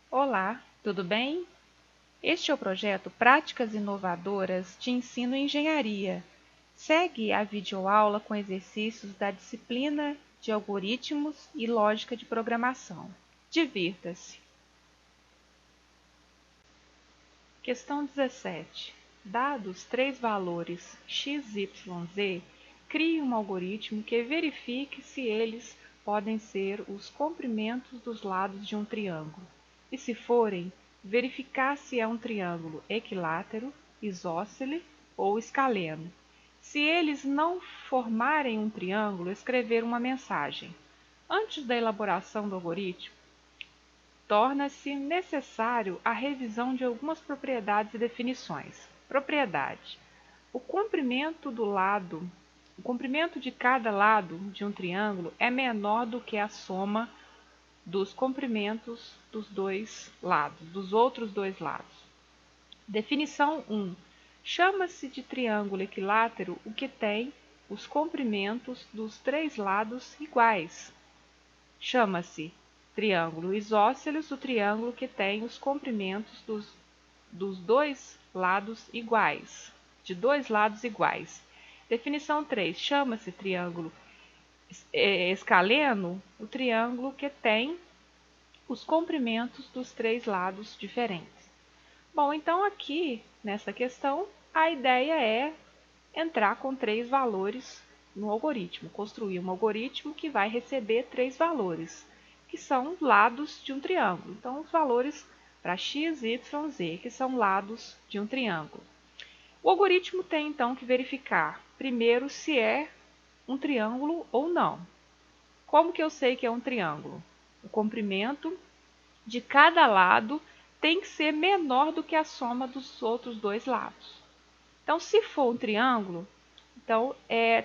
Olá, tudo bem? Este é o projeto Práticas Inovadoras de Ensino em Engenharia. Segue a videoaula com exercícios da disciplina de Algoritmos e Lógica de Programação. Divirta-se! Questão 17. Dados três valores x, y, z, crie um algoritmo que verifique se eles podem ser os comprimentos dos lados de um triângulo. E se forem, verificar se é um triângulo equilátero, isósceles ou escaleno. Se eles não formarem um triângulo, escrever uma mensagem. Antes da elaboração do algoritmo, torna-se necessário a revisão de algumas propriedades e definições. Propriedade: o comprimento de cada lado de um triângulo é menor do que a soma dos comprimentos dos outros dois lados. Definição 1. Chama-se de triângulo equilátero o que tem os comprimentos dos três lados iguais. Chama-se triângulo isósceles o triângulo que tem os comprimentos dos dois lados iguais, de dois lados iguais. Definição 3. Chama-se triângulo escaleno o triângulo que tem os comprimentos dos três lados diferentes. Bom, então aqui nessa questão a ideia é entrar com três valores no algoritmo, construir um algoritmo que vai receber três valores, que são lados de um triângulo. Então, os valores para x, y, z, que são lados de um triângulo. O algoritmo tem então que verificar primeiro se é um triângulo ou não. Como que eu sei que é um triângulo? O comprimento de cada lado tem que ser menor do que a soma dos outros dois lados. Então, se for um triângulo,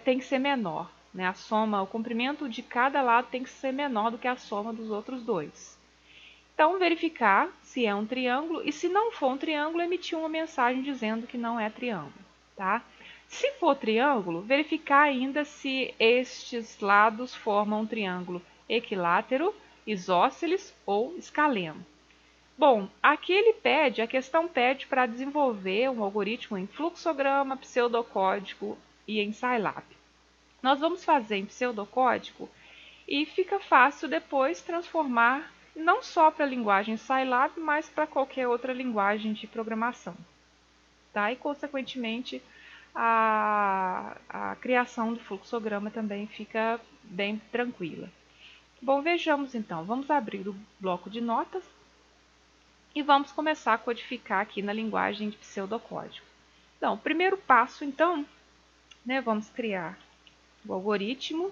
tem que ser menor, né? O comprimento de cada lado tem que ser menor do que a soma dos outros dois. Então, verificar se é um triângulo e se não for um triângulo, emitir uma mensagem dizendo que não é triângulo, tá? Se for triângulo, verificar ainda se estes lados formam um triângulo equilátero, isósceles ou escaleno. Bom, aqui a questão pede para desenvolver um algoritmo em fluxograma, pseudocódigo e em Scilab. Nós vamos fazer em pseudocódigo e fica fácil depois transformar não só para a linguagem Scilab, mas para qualquer outra linguagem de programação. Tá? E, consequentemente, a criação do fluxograma também fica bem tranquila. Bom, vejamos então. Vamos abrir o bloco de notas e vamos começar a codificar aqui na linguagem de pseudocódigo. Então, o primeiro passo, então, vamos criar o algoritmo,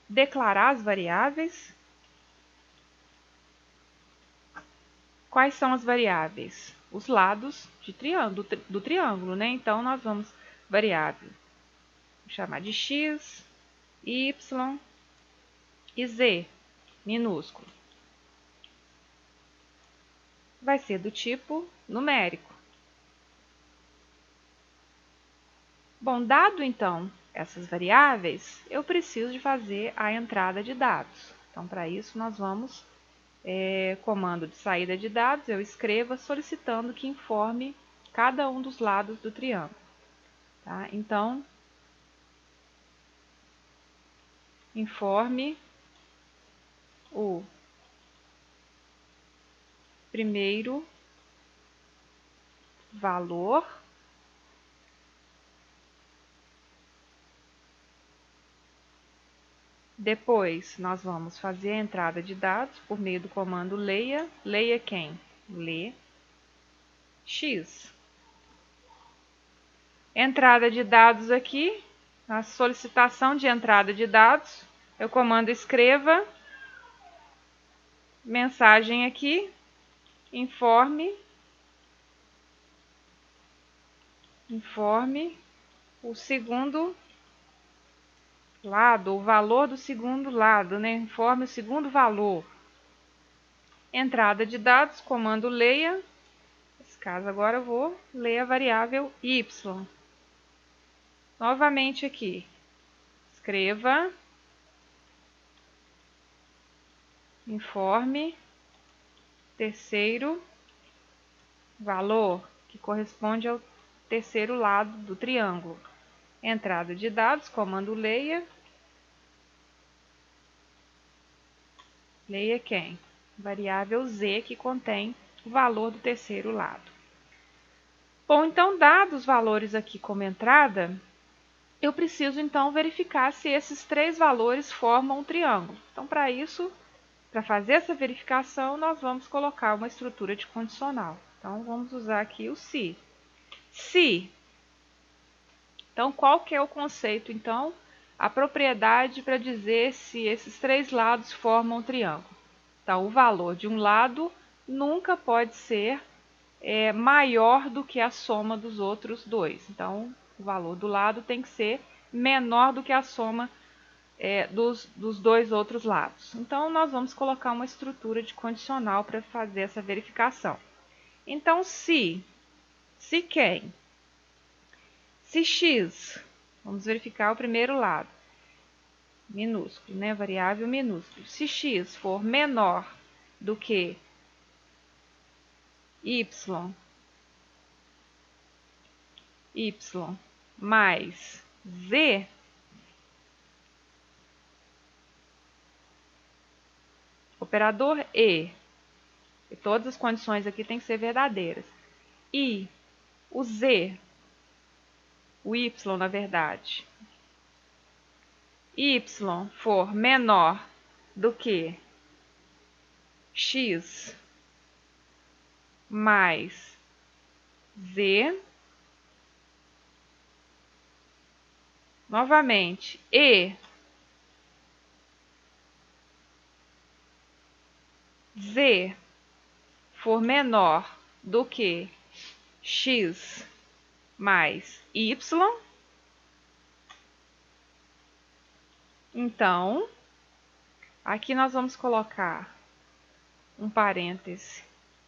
declarar as variáveis. Quais são as variáveis? Os lados do triângulo, né? Então, nós vamos variável, vou chamar de x, y e z, minúsculo. Vai ser do tipo numérico. Bom, dado então essas variáveis, eu preciso de fazer a entrada de dados. Então, para isso, nós vamos, comando de saída de dados, eu escreva solicitando que informe cada um dos lados do triângulo. Tá? Então, informe o primeiro valor Depois, nós vamos fazer a entrada de dados por meio do comando leia. Leia quem? Lê x. Entrada de dados aqui, a solicitação de entrada de dados, eu comando escreva, mensagem aqui, informe o segundo lado, o valor do segundo lado, né? Informe o segundo valor. Entrada de dados, comando leia. Nesse caso, agora eu vou ler a variável y. Novamente aqui, escreva, informe terceiro valor, que corresponde ao terceiro lado do triângulo. Entrada de dados, comando leia. Leia quem? Variável z, que contém o valor do terceiro lado. Bom, então, dados os valores aqui como entrada, eu preciso então verificar se esses três valores formam um triângulo. Então, para isso, para fazer essa verificação, nós vamos colocar uma estrutura de condicional. Então, vamos usar aqui o se. Se. Então, qual que é o conceito, então? A propriedade para dizer se esses três lados formam um triângulo. Então, o valor de um lado nunca pode ser maior do que a soma dos outros dois. Então, o valor do lado tem que ser menor do que a soma dos dois outros lados. Então, nós vamos colocar uma estrutura de condicional para fazer essa verificação. Então, se quem? Se x, vamos verificar o primeiro lado, minúsculo, né? Variável minúsculo. Se x for menor do que y mais z, operador e todas as condições aqui têm que ser verdadeiras, e o z, o y na verdade, y for menor do que x mais z, novamente, e z for menor do que x mais y, então, aqui nós vamos colocar um parêntese,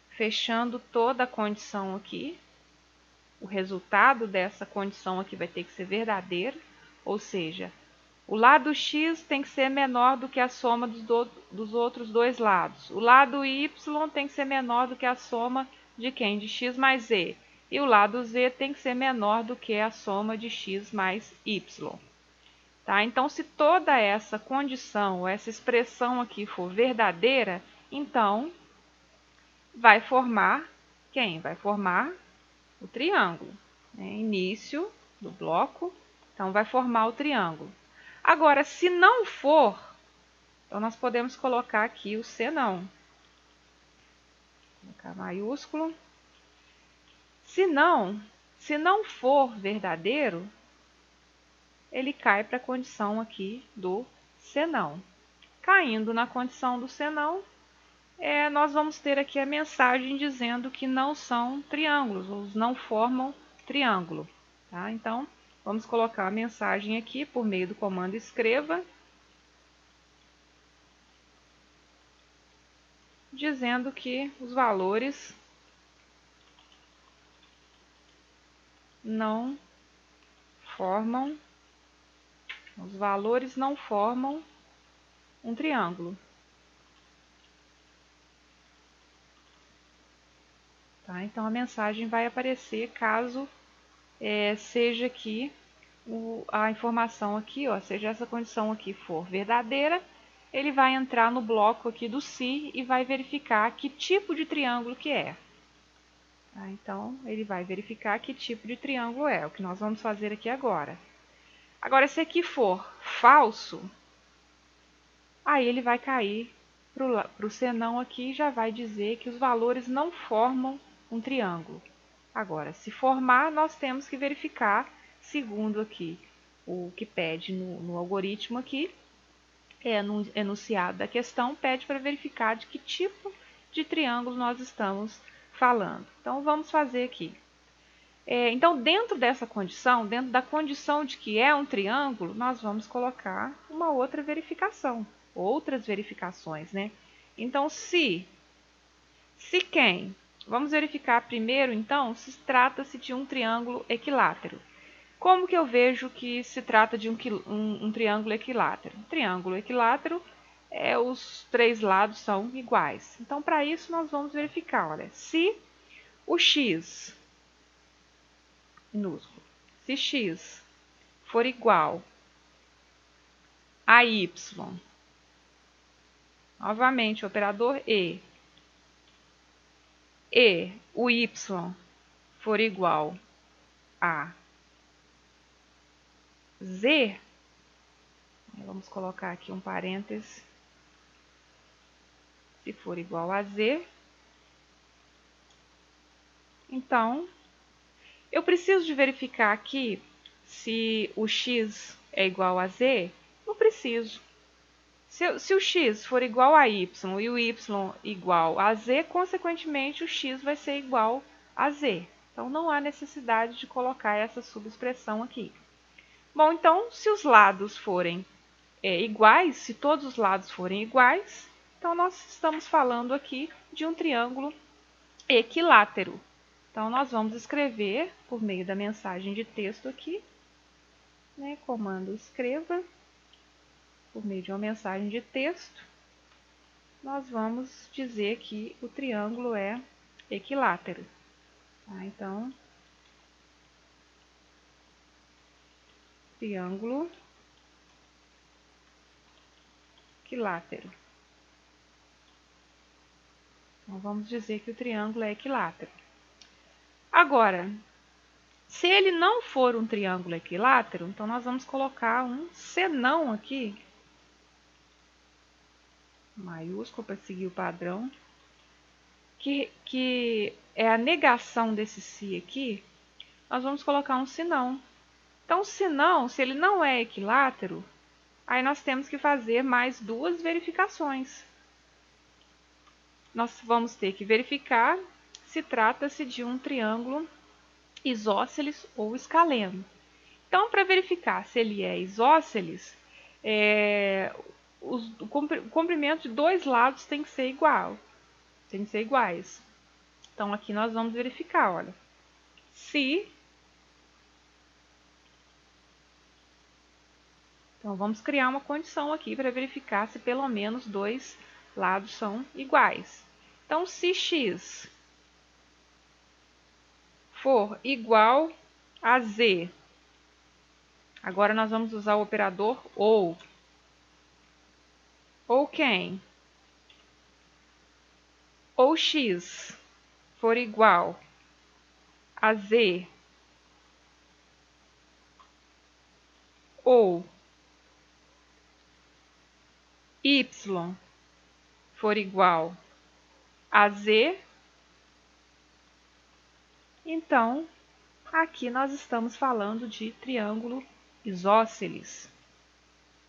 fechando toda a condição aqui. O resultado dessa condição aqui vai ter que ser verdadeiro, ou seja, o lado x tem que ser menor do que a soma dos outros dois lados. O lado y tem que ser menor do que a soma de quem? De x mais z. E o lado z tem que ser menor do que a soma de x mais y. Tá? Então, se toda essa condição, ou essa expressão aqui for verdadeira, então vai formar quem? Vai formar o triângulo, né? Início do bloco, então vai formar o triângulo. Agora, se não for, então nós podemos colocar aqui o se não. Vou colocar maiúsculo. Se não for verdadeiro, ele cai para a condição aqui do se não. Caindo na condição do se não, nós vamos ter aqui a mensagem dizendo que não são triângulos, ou não formam triângulo. Tá? Então, vamos colocar a mensagem aqui por meio do comando escreva, dizendo que os valores não formam um triângulo. Tá? Então, a mensagem vai aparecer caso seja aqui a informação aqui, ó, seja essa condição aqui for verdadeira, ele vai entrar no bloco aqui do se e vai verificar que tipo de triângulo que é. Tá? Então, ele vai verificar que tipo de triângulo é, o que nós vamos fazer aqui agora. Agora, se aqui for falso, aí ele vai cair para o senão aqui e já vai dizer que os valores não formam um triângulo. Agora, se formar, nós temos que verificar, segundo aqui o que pede no algoritmo aqui, no enunciado da questão, pede para verificar de que tipo de triângulo nós estamos falando. Então, vamos fazer aqui. Então, dentro dessa condição, dentro da condição de que é um triângulo, nós vamos colocar uma outra verificação, outras verificações, né? Então, se quem? Vamos verificar primeiro, então, se trata-se de um triângulo equilátero. Como que eu vejo que se trata de um triângulo equilátero? Triângulo equilátero os três lados são iguais. Então, para isso, nós vamos verificar, olha, se o x minúsculo, se x for igual a y, novamente, o operador e o y for igual a z, vamos colocar aqui um parêntese, se for igual a z, então, eu preciso de verificar aqui se o x é igual a z? Não preciso. Se o x for igual a y e o y igual a z, consequentemente o x vai ser igual a z. Então, não há necessidade de colocar essa subexpressão aqui. Bom, então, se os lados forem iguais, se todos os lados forem iguais, então nós estamos falando aqui de um triângulo equilátero. Então, nós vamos escrever por meio da mensagem de texto aqui, né, comando escreva, por meio de uma mensagem de texto, nós vamos dizer que o triângulo é equilátero. Tá? Então, triângulo equilátero. Então, vamos dizer que o triângulo é equilátero. Agora, se ele não for um triângulo equilátero, então nós vamos colocar um senão aqui, maiúsculo para seguir o padrão, que é a negação desse se aqui, nós vamos colocar um senão. Então, senão, se ele não é equilátero, aí nós temos que fazer mais duas verificações. Nós vamos ter que verificar se trata-se de um triângulo isósceles ou escaleno. Então, para verificar se ele é isósceles, o comprimento de dois lados tem que ser igual, tem que ser iguais. Então, aqui nós vamos verificar, olha, se... Então, vamos criar uma condição aqui para verificar se pelo menos dois lados são iguais. Então, se x for igual a z, agora nós vamos usar o operador ou. Ou quem? Ou x for igual a z, ou y for igual a z, então aqui nós estamos falando de triângulo isósceles.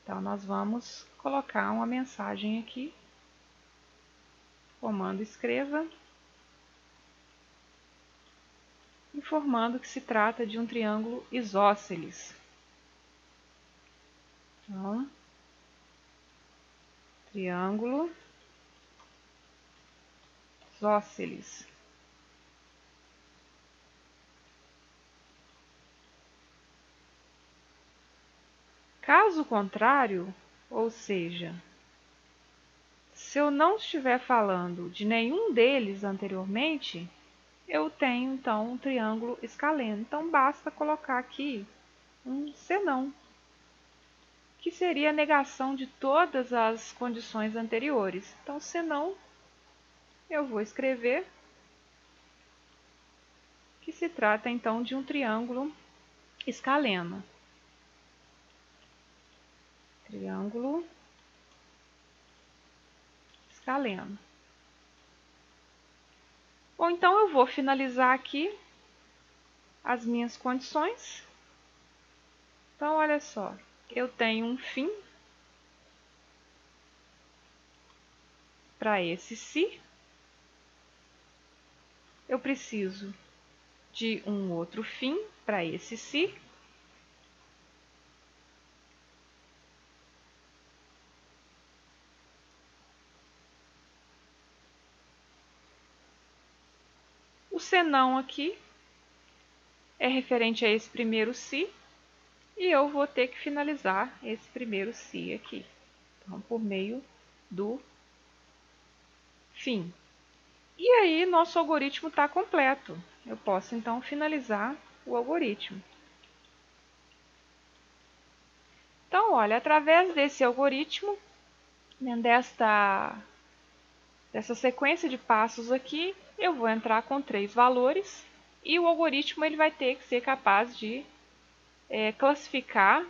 Então, nós vamos colocar uma mensagem aqui, comando escreva, informando que se trata de um triângulo isósceles. Então, triângulo isósceles. Caso contrário, ou seja, se eu não estiver falando de nenhum deles anteriormente, eu tenho então um triângulo escaleno. Então, basta colocar aqui um senão, que seria a negação de todas as condições anteriores. Então, senão, eu vou escrever que se trata então de um triângulo escaleno. Triângulo escaleno. Bom, então eu vou finalizar aqui as minhas condições. Então, olha só, eu tenho um fim para esse se. Eu preciso de um outro fim para esse se. O senão aqui é referente a esse primeiro se, e eu vou ter que finalizar esse primeiro se aqui. Então, por meio do fim. E aí, nosso algoritmo está completo. Eu posso, então, finalizar o algoritmo. Então, olha, através desse algoritmo, né, dessa sequência de passos aqui, eu vou entrar com 3 valores e o algoritmo ele vai ter que ser capaz de classificar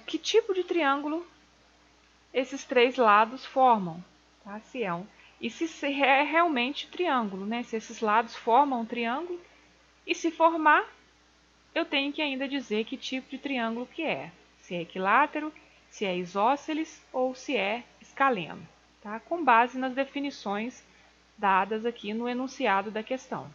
que tipo de triângulo esses 3 lados formam. Tá? E se é realmente triângulo, né? Se esses lados formam um triângulo. E se formar, eu tenho que ainda dizer que tipo de triângulo que é. Se é equilátero, se é isósceles ou se é escaleno. Tá? Com base nas definições dadas aqui no enunciado da questão.